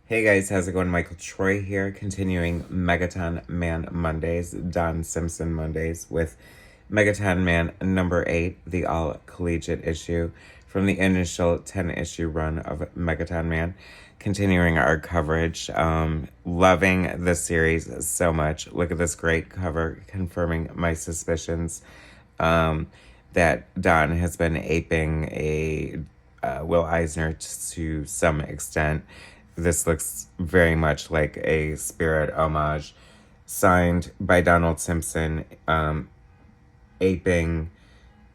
Hey guys, how's it going? Michael Troy here, continuing Megaton Man Mondays, Don Simpson Mondays, with Megaton Man number 8, the all-collegiate issue from the initial 10-issue run of Megaton Man. Continuing our coverage, loving the series so much. Look at this great cover confirming my suspicions that Don has been aping a Will Eisner to some extent. This looks very much like a Spirit homage, signed by Donald Simpson, aping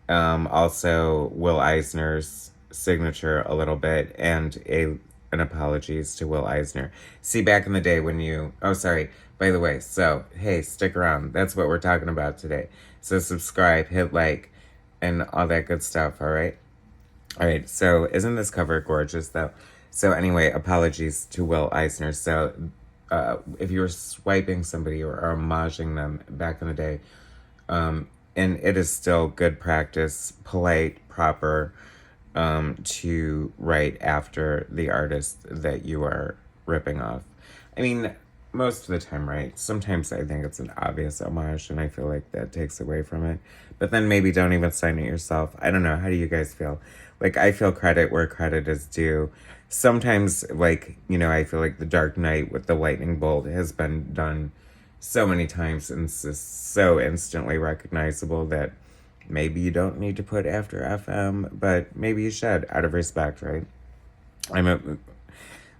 also Will Eisner's signature a little bit, and an apologies to Will Eisner. See, back in the day when you... Oh, sorry. By the way, so, hey, stick around. That's what we're talking about today. So subscribe, hit like, and all that good stuff, all right? All right, so isn't this cover gorgeous, though? So anyway, apologies to Will Eisner. So if you were swiping somebody or homaging them back in the day, and it is still good practice, polite, proper, to write after the artist that you are ripping off. I mean, most of the time, right? Sometimes I think it's an obvious homage, and I feel like that takes away from it. But then maybe don't even sign it yourself. I don't know. How do you guys feel? Like, I feel credit where credit is due. Sometimes, like, you know, I feel like The Dark Knight with the lightning bolt has been done so many times and it's just so instantly recognizable that maybe you don't need to put after FM, but maybe you should, out of respect, right? I'm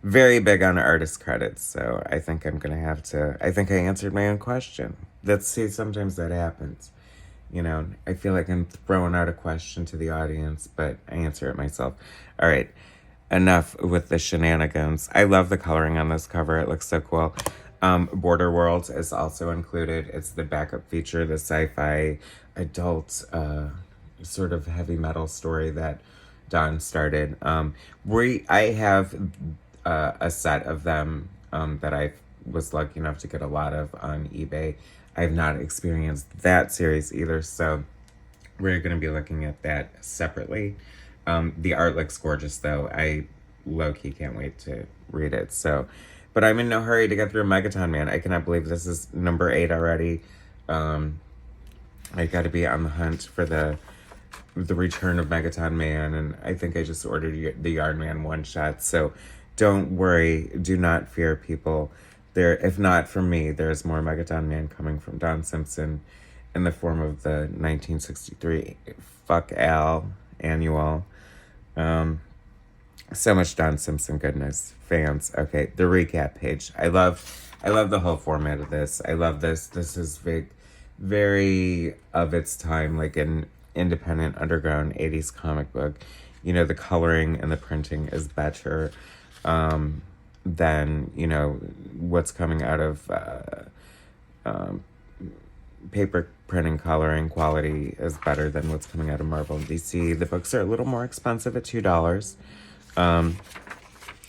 very big on artist credits, so I think I'm going to have to... I think I answered my own question. Let's see, sometimes that happens. You know, I feel like I'm throwing out a question to the audience, but I answer it myself. All right, enough with the shenanigans. I love the coloring on this cover. It looks so cool. Border Worlds is also included. It's the backup feature, the sci-fi adult sort of heavy metal story that Don started. I have a set of them that I was lucky enough to get a lot of on eBay. I have not experienced that series either, so we're going to be looking at that separately. The art looks gorgeous, though. I low-key can't wait to read it. So, but I'm in no hurry to get through Megaton Man. I cannot believe this is number 8 already. I got to be on the hunt for the return of Megaton Man, and I think I just ordered the Yardman one-shot. So don't worry. Do not fear, people. There, if not from me, there's more Megaton Man coming from Don Simpson in the form of the 1963 Fuck Al annual. So much Don Simpson goodness, fans. Okay, the recap page. I love the whole format of this. I love this. This is very of its time, like an independent underground 80s comic book. You know, the coloring and the printing is better than, you know, what's coming out of paper printing. Coloring quality is better than what's coming out of Marvel and DC. The books are a little more expensive at $2.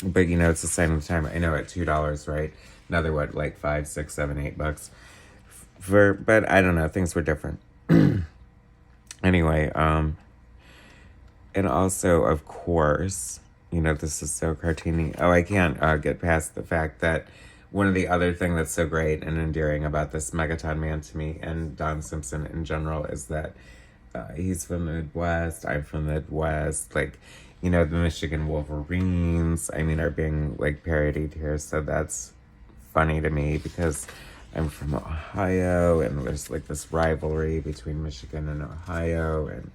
But, you know, it's a sign of the time. I know at $2, right? Now they're what, like $5, $6, $7, $8 but I don't know, things were different. Anyway, and also, of course, you know, this is so cartoony. Oh, I can't get past the fact that one of the other thing that's so great and endearing about this Megaton Man to me and Don Simpson in general is that he's from the Midwest, I'm from the Midwest. Like, you know, the Michigan Wolverines, I mean, are being, like, parodied here. So that's funny to me because I'm from Ohio and there's, like, this rivalry between Michigan and Ohio and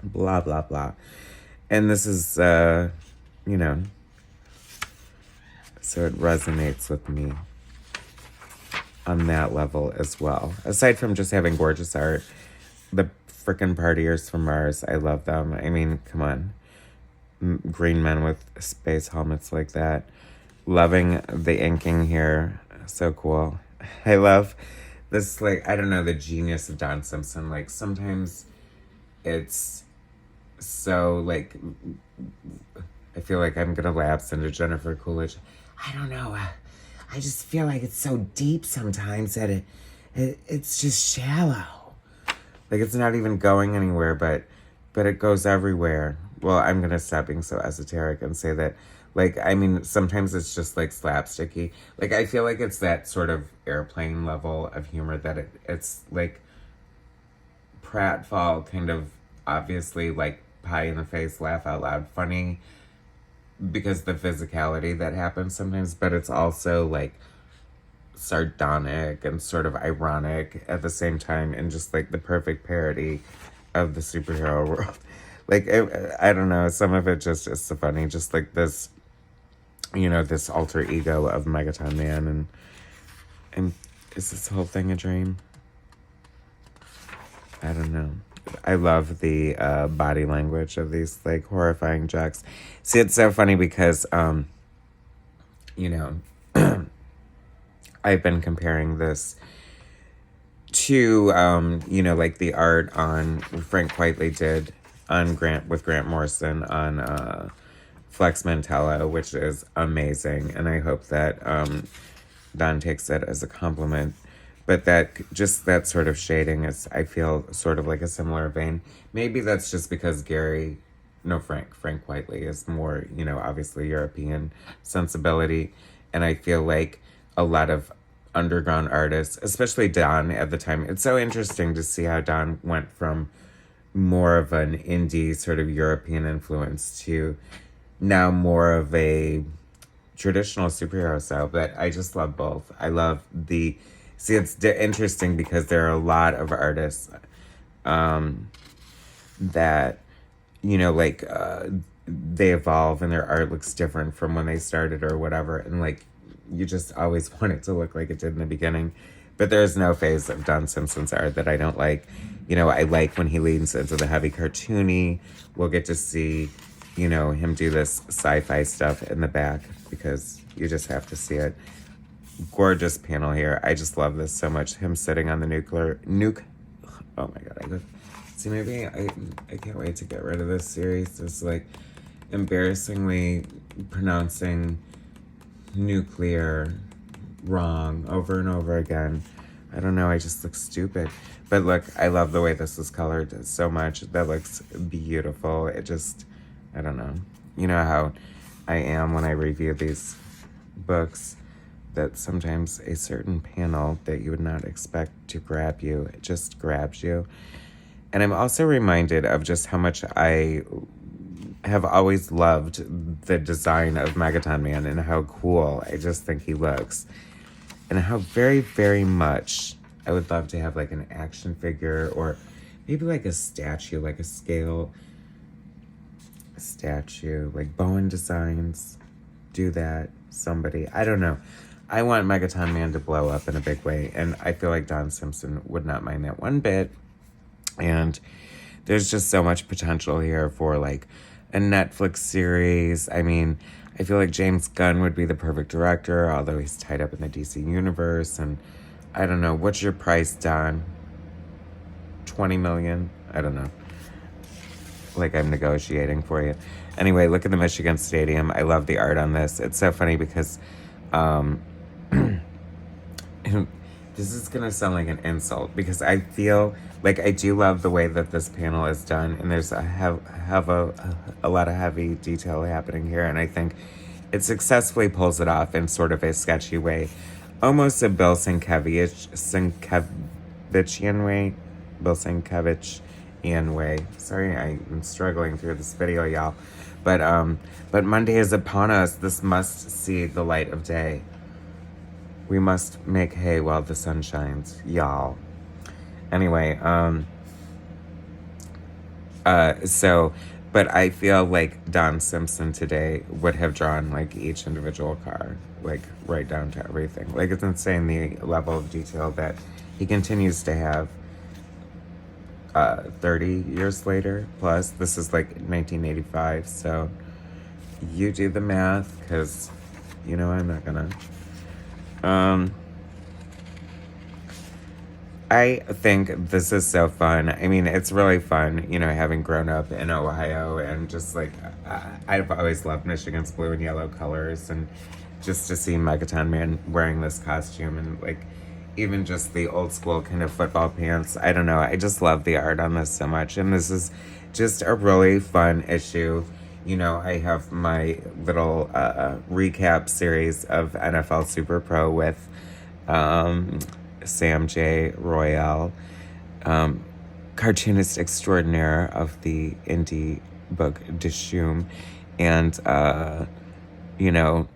blah, blah, blah. And this is, you know, so it resonates with me on that level as well. Aside from just having gorgeous art, the frickin' partiers from Mars, I love them. I mean, come on. Green men with space helmets like that. Loving the inking here. So cool. I love this, like, I don't know, the genius of Don Simpson. Like, sometimes it's so, like, I feel like I'm gonna lapse into Jennifer Coolidge. I don't know. I just feel like it's so deep sometimes that it's just shallow. Like, it's not even going anywhere, but it goes everywhere. Well, I'm gonna stop being so esoteric and say that Like, I mean, sometimes it's just like slapsticky. Like, I feel like it's that sort of airplane level of humor that it's like pratfall, kind of obviously like pie in the face, laugh out loud, funny because the physicality that happens sometimes, but it's also like sardonic and sort of ironic at the same time, and just like the perfect parody of the superhero world. Like, I don't know, some of it just is so funny, just like this, you know, this alter ego of Megaton Man, and is this whole thing a dream? I don't know. I love the body language of these like horrifying jokes. See, it's so funny because you know, I've been comparing this to you know, like the art on Frank Whiteley did on Grant Morrison on Flex Mantello, which is amazing, and I hope that Don takes it as a compliment. But that sort of shading is, I feel, sort of like a similar vein. Maybe that's just because Frank Whiteley is more, you know, obviously European sensibility. And I feel like a lot of underground artists, especially Don at the time, it's so interesting to see how Don went from more of an indie sort of European influence to now more of a traditional superhero style. But I just love both. I love the... See, it's interesting because there are a lot of artists that, you know, like, they evolve and their art looks different from when they started or whatever. And, like, you just always want it to look like it did in the beginning. But there's no phase of Don Simpson's art that I don't like. You know, I like when he leans into the heavy cartoony. We'll get to see, you know, him do this sci-fi stuff in the back because you just have to see it. Gorgeous panel here. I just love this so much. Him sitting on the nuke. Oh my god. Maybe I can't wait to get rid of this series. It's like embarrassingly pronouncing nuclear wrong over and over again. I don't know. I just look stupid. But look, I love the way this is colored so much. That looks beautiful. It just, I don't know. You know how I am when I review these books, that sometimes a certain panel that you would not expect to grab you, it just grabs you. And I'm also reminded of just how much I have always loved the design of Megaton Man and how cool I just think he looks. And how very, very much I would love to have like an action figure or maybe like a statue, like a scale statue, like Bowen Designs. Do that. Somebody. I don't know. I want Megaton Man to blow up in a big way, and I feel like Don Simpson would not mind that one bit. And there's just so much potential here for, like, a Netflix series. I mean, I feel like James Gunn would be the perfect director, although he's tied up in the DC universe, and I don't know. What's your price, Don? 20 million? I don't know. Like, I'm negotiating for you. Anyway, look at the Michigan Stadium. I love the art on this. It's so funny because... this is gonna sound like an insult because I feel like I do love the way that this panel is done, and there's a lot of heavy detail happening here, and I think it successfully pulls it off in sort of a sketchy way, almost a Bill Sienkiewicz'ian way. Bill Sienkiewicz'ian way. Sorry, I'm struggling through this video, y'all. But Monday is upon us. This must see the light of day. We must make hay while the sun shines, y'all. Anyway, but I feel like Don Simpson today would have drawn like each individual car, like right down to everything. Like, it's insane the level of detail that he continues to have 30 years later. Plus, this is like 1985, so you do the math, because, you know, I'm not gonna. I think this is so fun. I mean, it's really fun, you know, having grown up in Ohio, and just like, I've always loved Michigan's blue and yellow colors, and just to see Megaton Man wearing this costume, and like, even just the old school kind of football pants. I don't know. I just love the art on this so much. And this is just a really fun issue. I have my little recap series of NFL Super Pro with um, Sam J. Royale, um, cartoonist extraordinaire of the indie book Dishoom. And, you know,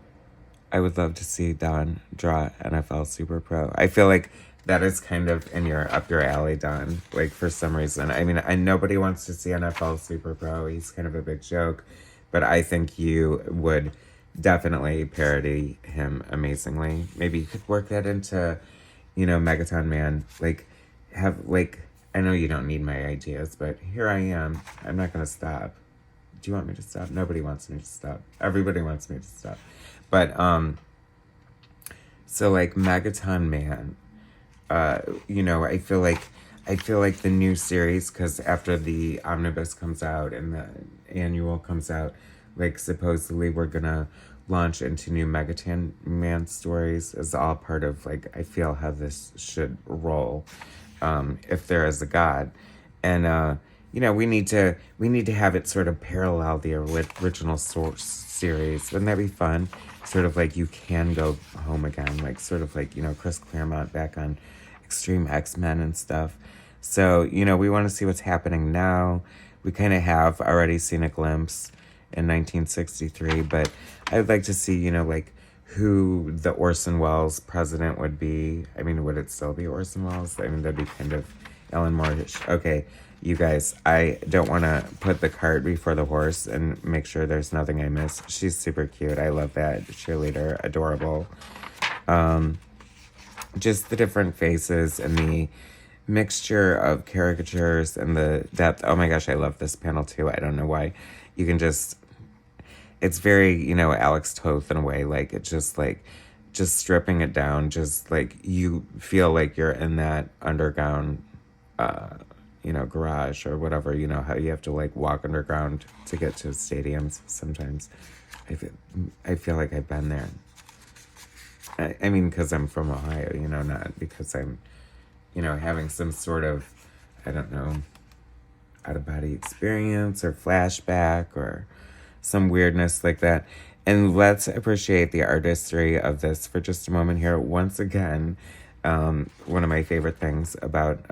I would love to see Don draw NFL Super Pro. I feel like that is kind of in your up your alley, Don. Like for some reason, I mean, nobody wants to see NFL Super Pro. He's kind of a big joke, but I think you would definitely parody him amazingly. Maybe you could work that into, Megaton Man. Like, have like I know you don't need my ideas, but here I am. I'm not gonna stop. Do you want me to stop? Nobody wants me to stop. Everybody wants me to stop. But so like Megaton Man, I feel like the new series, because after the omnibus comes out and the annual comes out, like supposedly we're gonna launch into new Megaton Man stories as all part of like I feel how this should roll, if there is a God, and we need to have it sort of parallel the original source series. Wouldn't that be fun? Sort of like you can go home again, like sort of like Chris Claremont back on Extreme X-Men and stuff. So we want to see what's happening now. We kind of have already seen a glimpse in 1963, but I would like to see like who the Orson Welles president would be. I mean, would it still be Orson Welles? I mean, that'd be kind of Ellen Moore-ish. Okay, you guys, I don't want to put the cart before the horse and make sure there's nothing I miss. She's super cute. I love that cheerleader. Adorable. Just the different faces and the mixture of caricatures and the depth. Oh my gosh, I love this panel too. I don't know why. You can just, it's very, Alex Toth in a way. Like, it's just stripping it down. Just like, you feel like you're in that underground, garage or whatever, how you have to like walk underground to get to stadiums sometimes. I feel like I've been there. I mean, because I'm from Ohio, not because I'm, having some sort of, I don't know, out-of-body experience or flashback or some weirdness like that. And let's appreciate the artistry of this for just a moment here. Once again, one of my favorite things about,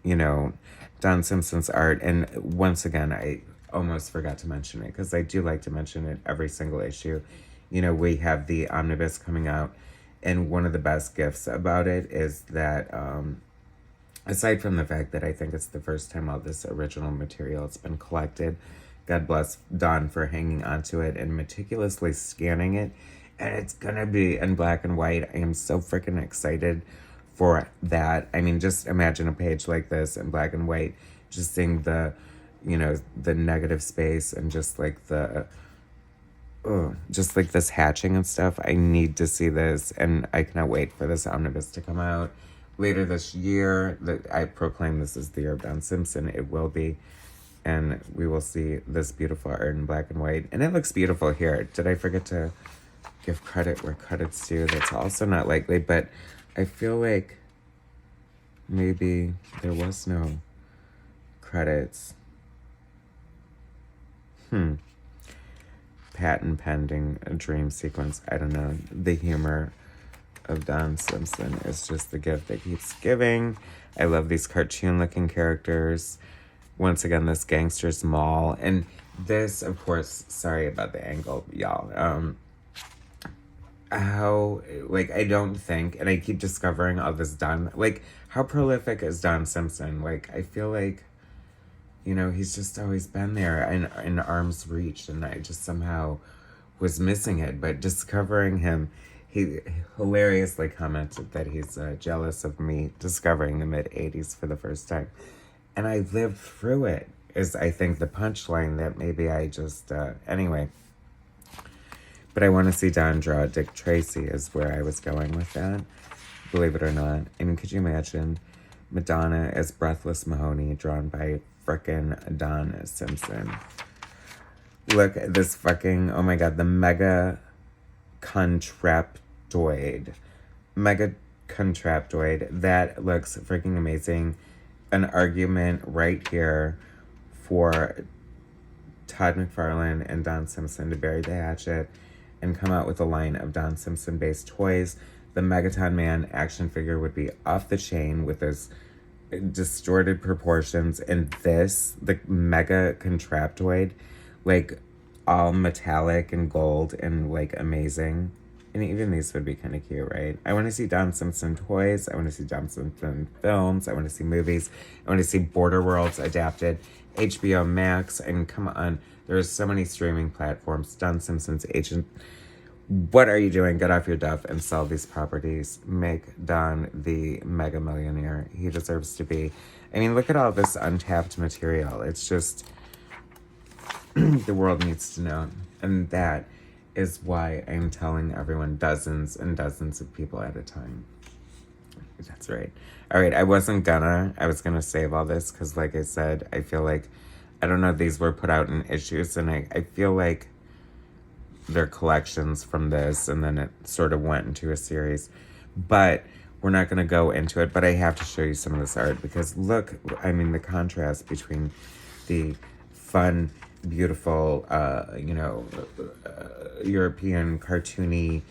Don Simpson's art. And once again, I almost forgot to mention it because I do like to mention it every single issue. We have the omnibus coming out, and one of the best gifts about it is that, aside from the fact that I think it's the first time all this original material has been collected, God bless Don for hanging onto it and meticulously scanning it, and it's gonna be in black and white. I am so freaking excited for that. I mean, just imagine a page like this in black and white, just seeing the, the negative space and just like just like this hatching and stuff. I need to see this, and I cannot wait for this omnibus to come out later this year. I proclaim this is the year of Don Simpson. It will be, and we will see this beautiful art in black and white, and it looks beautiful here. Did I forget to give credit where credit's due? That's also not likely, but I feel like maybe there was no credits. Patent pending a dream sequence. I don't know. The humor of Don Simpson is just the gift that keeps giving. I love these cartoon looking characters. Once again, this gangster's mall. And this, of course, sorry about the angle, y'all. I don't think, and I keep discovering all this Don, like, how prolific is Don Simpson? Like, I feel like, he's just always been there and in arm's reach, and I just somehow was missing it. But discovering him, he hilariously commented that he's jealous of me discovering the mid-'80s for the first time. And I lived through it, is I think the punchline that maybe I just, anyway. But I want to see Don draw Dick Tracy is where I was going with that. Believe it or not. I mean, could you imagine Madonna as Breathless Mahoney drawn by frickin' Don Simpson? Look at this fucking, oh my god, the Mega Contraptoid. Mega Contraptoid. That looks freaking amazing. An argument right here for Todd McFarlane and Don Simpson to bury the hatchet and come out with a line of Don Simpson-based toys. The Megaton Man action figure would be off the chain with those distorted proportions, and the Mega Contraptoid, like all metallic and gold and like amazing. And even these would be kind of cute, right? I want to see Don Simpson toys. I want to see Don Simpson films. I want to see movies. I want to see Border Worlds adapted. HBO Max. And come on, there's so many streaming platforms. Don Simpson's agent. What are you doing? Get off your duff and sell these properties. Make Don the mega millionaire he deserves to be. I mean, look at all this untapped material. It's just, the world needs to know. And that is why I'm telling everyone, dozens and dozens of people at a time. That's right. All right, I was gonna save all this because, like I said, I feel like, I don't know, these were put out in issues, and I feel like they're collections from this, and then it sort of went into a series. But we're not gonna go into it, but I have to show you some of this art because look, I mean, the contrast between the fun, beautiful, European cartoony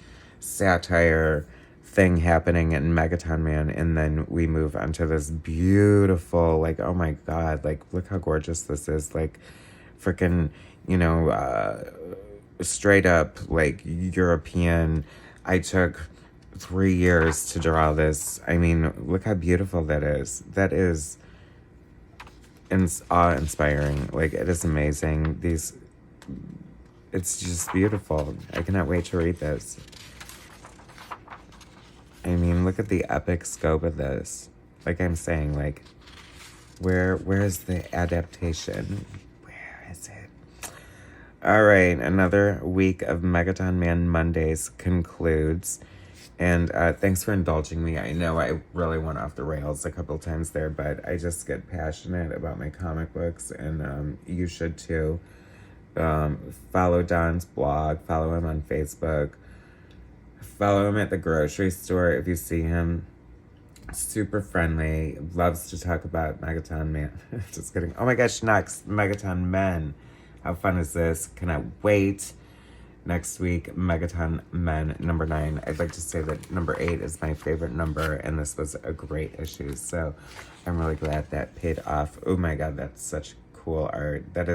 satire thing happening in Megaton Man, and then we move on to this beautiful, like, oh my god, like, look how gorgeous this is, like, freaking, straight up, like, European. I took 3 years to draw this. I mean, look how beautiful that is. That is awe-inspiring. Like, it is amazing. It's just beautiful. I cannot wait to read this. I mean, look at the epic scope of this. Like I'm saying, like, where is the adaptation? Where is it? All right, another week of Megaton Man Mondays concludes. And thanks for indulging me. I know I really went off the rails a couple times there, but I just get passionate about my comic books, and you should too. Follow Don's blog. Follow him on Facebook. Follow him at the grocery store if you see him. Super friendly. Loves to talk about Megaton Man. Just kidding. Oh my gosh, next, Megaton Men. How fun is this? Cannot wait. Next week, Megaton Men number 9. I'd like to say that number 8 is my favorite number, and this was a great issue. So I'm really glad that paid off. Oh my god, that's such cool art. That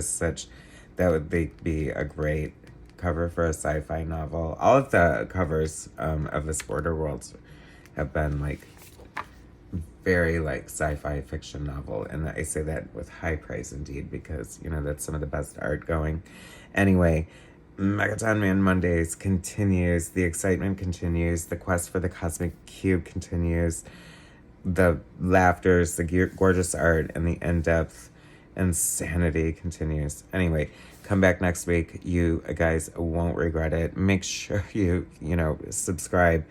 would be a great cover for a sci-fi novel. All of the covers of this Border Worlds have been like very like sci-fi fiction novel, and I say that with high praise indeed because that's some of the best art going. Anyway, Megaton Man Mondays continues. The excitement continues. The quest for the cosmic cube continues. The laughters, the gorgeous art, and the in-depth insanity continues. Anyway, come back next week. You guys won't regret it. Make sure you subscribe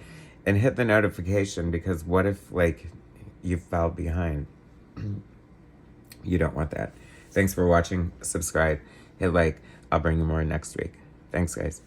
and hit the notification, because what if like you fell behind? You don't want that. Thanks for watching. Subscribe, hit like. I'll bring you more next week. Thanks, guys.